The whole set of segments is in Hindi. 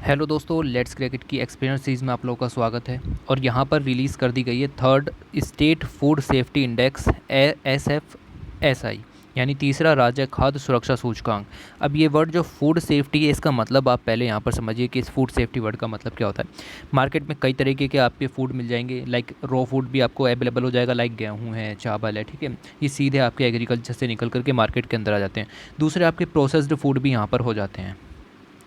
हेलो दोस्तों, लेट्स क्रिकेट की एक्सपीरियंस सीरीज़ में आप लोगों का स्वागत है। और यहाँ पर रिलीज़ कर दी गई है third state food safety index SFSI, यानी तीसरा राज्य खाद्य सुरक्षा सूचकांक। अब ये वर्ड जो फूड सेफ्टी है, इसका मतलब आप पहले यहाँ पर समझिए कि इस फूड सेफ्टी वर्ड का मतलब क्या होता है। मार्केट में कई तरीके के आपके फूड मिल जाएंगे, लाइक रॉ फूड भी आपको अवेलेबल हो जाएगा, लाइक गेहूँ है, चावल है, ठीक है। ये सीधे आपके एग्रीकल्चर से निकल करके मार्केट के अंदर आ जाते हैं। दूसरे आपके प्रोसेस्ड फूड भी यहाँ पर हो जाते हैं,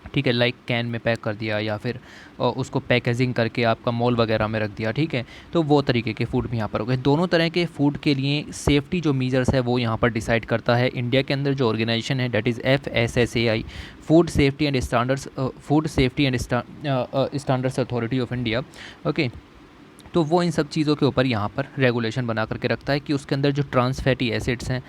ठीक है, लाइक कैन में पैक कर दिया या फिर उसको पैकेजिंग करके आपका मॉल वगैरह में रख दिया, ठीक है। तो वो तरीके के फ़ूड भी यहाँ पर हो गए। दोनों तरह के फ़ूड के लिए सेफ्टी जो मीजर्स है वो यहाँ पर डिसाइड करता है इंडिया के अंदर जो ऑर्गेनाइजेशन है, that is FSSAI, food safety and standards authority of India. Okay, तो वो इन सब चीज़ों के ऊपर यहाँ पर रेगुलेशन बना करके रखता है कि उसके अंदर जो ट्रांस फैटी एसिड्स हैं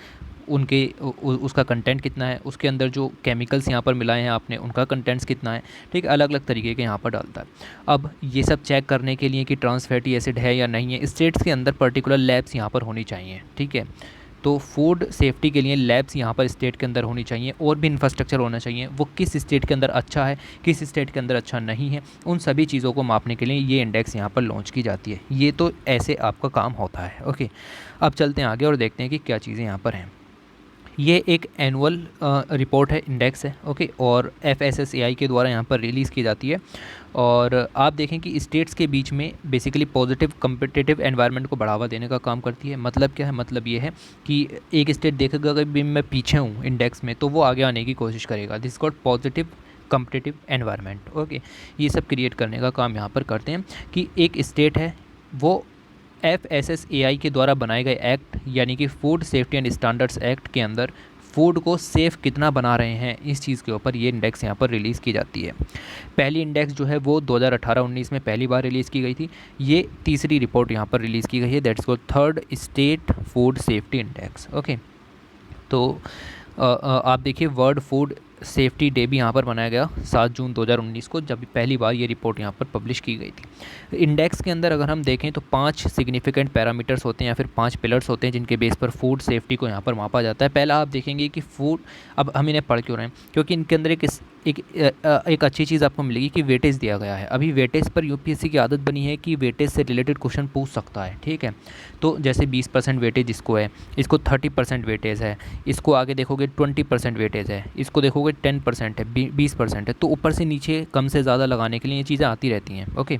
उनके उसका कंटेंट कितना है, उसके अंदर जो केमिकल्स यहाँ पर मिलाए हैं आपने उनका कंटेंट्स कितना है, ठीक है। अलग अलग तरीके के यहाँ पर डालता है। अब ये सब चेक करने के लिए कि ट्रांस फैटी एसिड है या नहीं है, स्टेट्स के अंदर पर्टिकुलर लैब्स यहाँ पर होनी चाहिए, ठीक है। तो फूड सेफ्टी के लिए लैब्स यहाँ पर स्टेट के अंदर होनी चाहिए, और भी इंफ्रास्ट्रक्चर होना चाहिए। वो किस स्टेट के अंदर अच्छा है, किस स्टेट के अंदर अच्छा नहीं है, उन सभी चीज़ों को मापने के लिए ये इंडेक्स यहाँ पर लॉन्च की जाती है। ये तो ऐसे आपका काम होता है। ओके, अब चलते हैं आगे और देखते हैं कि क्या चीज़ें यहाँ पर हैं। ये एक एनुअल रिपोर्ट है, इंडेक्स है, ओके, और FSSAI के द्वारा यहाँ पर रिलीज़ की जाती है। और आप देखें कि स्टेट्स के बीच में बेसिकली पॉजिटिव कम्पिटिटिव एनवायरनमेंट को बढ़ावा देने का काम करती है। मतलब क्या है, मतलब ये है कि एक स्टेट देखेगा कि भी मैं पीछे हूँ इंडेक्स में, तो वो आगे आने की कोशिश करेगा। This called positive competitive environment. Okay, ये सब क्रिएट करने का काम यहाँ पर करते हैं कि एक स्टेट है वो FSSAI के द्वारा बनाए गए एक्ट, यानी कि food safety and standards act के अंदर फूड को सेफ़ कितना बना रहे हैं, इस चीज़ के ऊपर ये इंडेक्स यहाँ पर रिलीज़ की जाती है। पहली इंडेक्स जो है वो 2018-19 में पहली बार रिलीज़ की गई थी। ये तीसरी रिपोर्ट यहाँ पर रिलीज़ की गई है, that's called third state food safety index. Okay, तो आप देखिए वर्ल्ड फूड सेफ्टी डे भी यहाँ पर मनाया गया 7 जून 2019 को, जब पहली बार ये रिपोर्ट यहाँ पर पब्लिश की गई थी। इंडेक्स के अंदर अगर हम देखें तो 5 सिग्निफिकेंट पैरामीटर्स होते हैं या फिर 5 पिलर्स होते हैं जिनके बेस पर फूड सेफ्टी को यहाँ पर मापा जाता है। पहला आप देखेंगे कि फूड, अब हम इन्हें पढ़ क्यों रहे हैं, क्योंकि इनके अंदर एक अच्छी चीज़ आपको मिलेगी कि वेटेज दिया गया है। अभी वेटेज पर यूपीएससी की आदत बनी है कि वेटेज से रिलेटेड क्वेश्चन पूछ सकता है, ठीक है। तो जैसे 20% वेटेज इसको है, इसको 30% वेटेज है, इसको आगे देखोगे 20% वेटेज है, इसको देखोगे 10% है, 20% है। तो ऊपर से नीचे कम से ज़्यादा लगाने के लिए ये चीज़ें आती रहती हैं। ओके,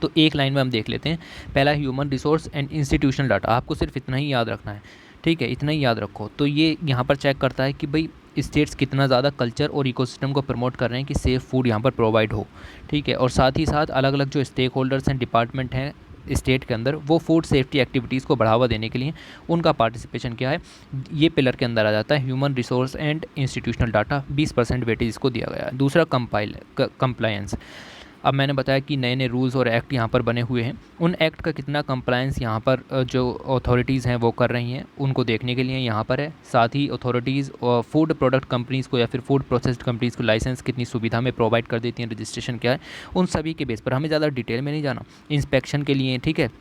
तो एक लाइन में हम देख लेते हैं। पहला human resource and institutional data, आपको सिर्फ इतना ही याद रखना है, ठीक है, इतना ही याद रखो। तो ये यहाँ पर चेक करता है कि भाई स्टेट्स कितना ज़्यादा कल्चर और इकोसिस्टम को प्रमोट कर रहे हैं कि सेफ़ फूड यहाँ पर प्रोवाइड हो, ठीक है। और साथ ही साथ अलग अलग जो स्टेक होल्डर्स हैं, डिपार्टमेंट हैं स्टेट के अंदर, वो फूड सेफ्टी एक्टिविटीज़ को बढ़ावा देने के लिए उनका पार्टिसिपेशन क्या है, ये पिलर के अंदर आ जाता है। Human resource and institutional data, 20% weightage इसको दिया गया है। दूसरा कंप्लायंस। अब मैंने बताया कि नए नए रूल्स और एक्ट यहाँ पर बने हुए हैं, उन एक्ट का कितना कंप्लायंस यहाँ पर जो अथॉरिटीज़ हैं वो कर रही हैं, उनको देखने के लिए यहाँ पर है। साथ ही अथॉरिटीज़ फूड प्रोडक्ट कंपनीज़ को या फिर फूड प्रोसेस्ड कंपनीज़ को लाइसेंस कितनी सुविधा में प्रोवाइड कर देती हैं, रजिस्ट्रेशन क्या है, उन सभी के बेस पर हमें ज़्यादा डिटेल में नहीं जाना। इंस्पेक्शन के लिए, ठीक है,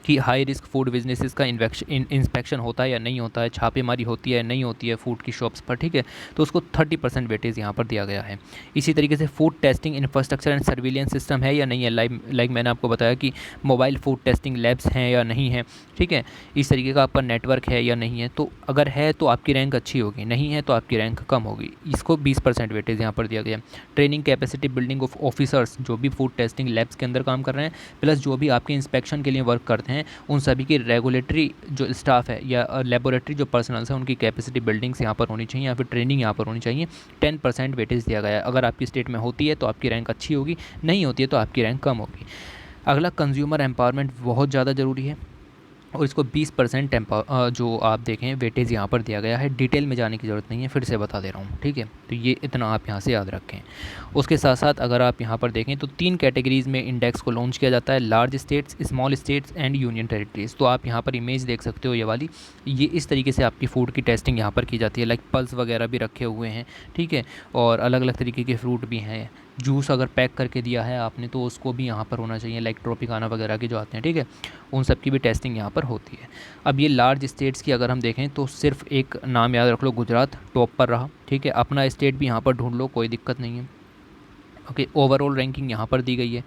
कि हाई रिस्क फूड बिजनेसेस का इंस्पेक्शन होता है या नहीं होता है, छापेमारी होती है या नहीं होती है फूड की शॉप्स पर, ठीक है। तो उसको 30% वेटेज यहाँ पर दिया गया है। इसी तरीके से food testing infrastructure and surveillance system है या नहीं है, लाइक मैंने आपको बताया कि मोबाइल फूड टेस्टिंग लैब्स हैं या नहीं है, ठीक है। इस तरीके का आपका नेटवर्क है या नहीं है, तो अगर है तो आपकी रैंक अच्छी होगी, नहीं है तो आपकी रैंक कम होगी। इसको 20% वेटेज यहाँ पर दिया गया। Training capacity building of officers, जो भी फूड टेस्टिंग लैब्स के अंदर काम कर रहे हैं, प्लस जो भी आपके इंस्पेक्शन के लिए वर्क करते हैं, उन सभी की रेगुलेटरी जो स्टाफ है या लेबोरेटरी जो पर्सनल्स हैं, उनकी कैपेसिटी बिल्डिंग्स यहाँ पर होनी चाहिए या फिर ट्रेनिंग यहाँ पर होनी चाहिए। 10% वेटेज दिया गया है। अगर आपकी स्टेट में होती है तो आपकी रैंक अच्छी होगी, नहीं होती है तो आपकी रैंक कम होगी। अगला कंज्यूमर एम्पावरमेंट बहुत ज़्यादा ज़रूरी है, और इसको 20% जो आप देखें वेटेज यहाँ पर दिया गया है। डिटेल में जाने की ज़रूरत नहीं है, फिर से बता दे रहा हूँ, ठीक है। तो ये इतना आप यहाँ से याद रखें। उसके साथ साथ अगर आप यहाँ पर देखें तो 3 कैटेगरीज़ में इंडेक्स को लॉन्च किया जाता है, large states, small states and union territories. तो आप यहाँ पर इमेज देख सकते हो ये वाली, ये इस तरीके से आपकी फ़ूड की टेस्टिंग यहाँ पर की जाती है। लाइक पल्स वगैरह भी रखे हुए हैं, ठीक है, और अलग अलग तरीके के फ्रूट भी हैं। जूस अगर पैक करके दिया है आपने तो उसको भी यहाँ पर होना चाहिए, लाइक ट्रोपिकाना वगैरह के जो आते हैं, ठीक है, उन सब की भी टेस्टिंग यहाँ पर होती है। अब ये लार्ज स्टेट्स की अगर हम देखें तो सिर्फ एक नाम याद रख लो, गुजरात टॉप पर रहा, ठीक है। अपना स्टेट भी यहाँ पर ढूंढ लो, कोई दिक्कत नहीं है। ओके, ओवरऑल रैंकिंग यहाँ पर दी गई है।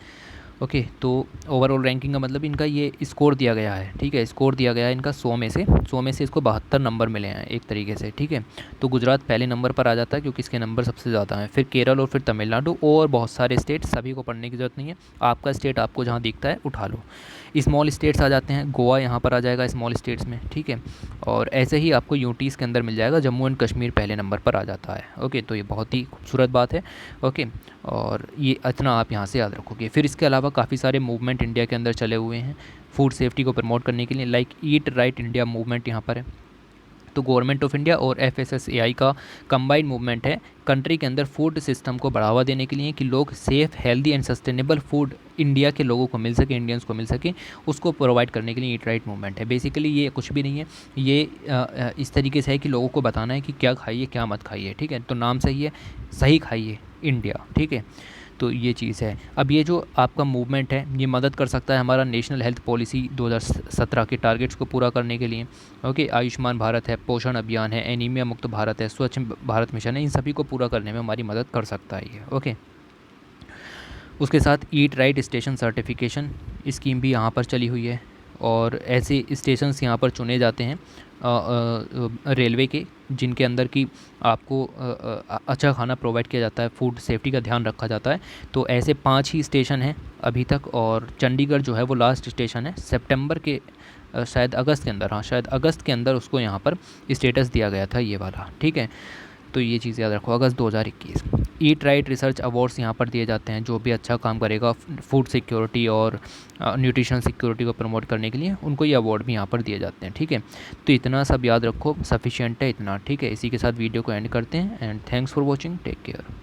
ओके, तो ओवरऑल रैंकिंग का मतलब इनका ये स्कोर दिया गया है, ठीक है, स्कोर दिया गया है इनका 100 में से इसको 72 नंबर मिले हैं एक तरीके से, ठीक है। तो गुजरात पहले नंबर पर आ जाता है क्योंकि इसके नंबर सबसे ज़्यादा हैं, फिर केरल और फिर तमिलनाडु और बहुत सारे स्टेट, सभी को पढ़ने की ज़रूरत नहीं है, आपका स्टेट आपको जहाँ दिखता है उठा लो। स्मॉल स्टेट्स आ जाते हैं, गोवा यहाँ पर आ जाएगा स्मॉल स्टेट्स में, ठीक है। और ऐसे ही आपको यूटीज़ के अंदर मिल जाएगा, जम्मू एंड कश्मीर पहले नंबर पर आ जाता है। ओके, तो ये बहुत ही खूबसूरत बात है। ओके, और ये इतना आप यहाँ से याद रखोगे। फिर इसके अलावा काफ़ी सारे मूवमेंट इंडिया के अंदर चले हुए हैं फूड सेफ्टी को प्रमोट करने के लिए, like eat right India movement यहाँ पर है। तो गवर्नमेंट ऑफ इंडिया और FSSAI का कंबाइंड मूवमेंट है कंट्री के अंदर फूड सिस्टम को बढ़ावा देने के लिए, कि लोग safe, healthy and sustainable food India के लोगों को मिल सके, इंडियंस को मिल सके, उसको प्रोवाइड करने के लिए ईट राइट मूवमेंट है। बेसिकली ये कुछ भी नहीं है, ये इस तरीके से है कि लोगों को बताना है कि क्या खाइए क्या मत खाइए, ठीक है। तो नाम सही है, सही खाइए इंडिया, ठीक है। तो ये चीज़ है। अब ये जो आपका मूवमेंट है ये मदद कर सकता है हमारा नेशनल हेल्थ पॉलिसी 2017 के टारगेट्स को पूरा करने के लिए। ओके, आयुष्मान भारत है, पोषण अभियान है, एनीमिया मुक्त भारत है, स्वच्छ भारत मिशन है, इन सभी को पूरा करने में हमारी मदद कर सकता है ये। ओके, उसके साथ eat right station certification scheme भी यहाँ पर चली हुई है, और ऐसे स्टेशंस यहाँ पर चुने जाते हैं रेलवे के, जिनके अंदर की आपको अच्छा खाना प्रोवाइड किया जाता है, फूड सेफ्टी का ध्यान रखा जाता है। तो ऐसे 5 ही स्टेशन हैं अभी तक, और चंडीगढ़ जो है वो लास्ट स्टेशन है। सितंबर के शायद अगस्त के अंदर, हाँ शायद अगस्त के अंदर उसको यहाँ पर स्टेटस दिया गया था ये वाला, ठीक है। तो ये चीज़ याद रखो, अगस्त 2021। ईट राइट रिसर्च अवार्ड्स यहाँ पर दिए जाते हैं, जो भी अच्छा काम करेगा फूड सिक्योरिटी और न्यूट्रिशन सिक्योरिटी को प्रमोट करने के लिए, उनको ये अवार्ड भी यहाँ पर दिए जाते हैं, ठीक है। तो इतना सब याद रखो, सफिशिएंट है इतना, ठीक है। इसी के साथ वीडियो को एंड करते हैं, and thanks for watching, take care.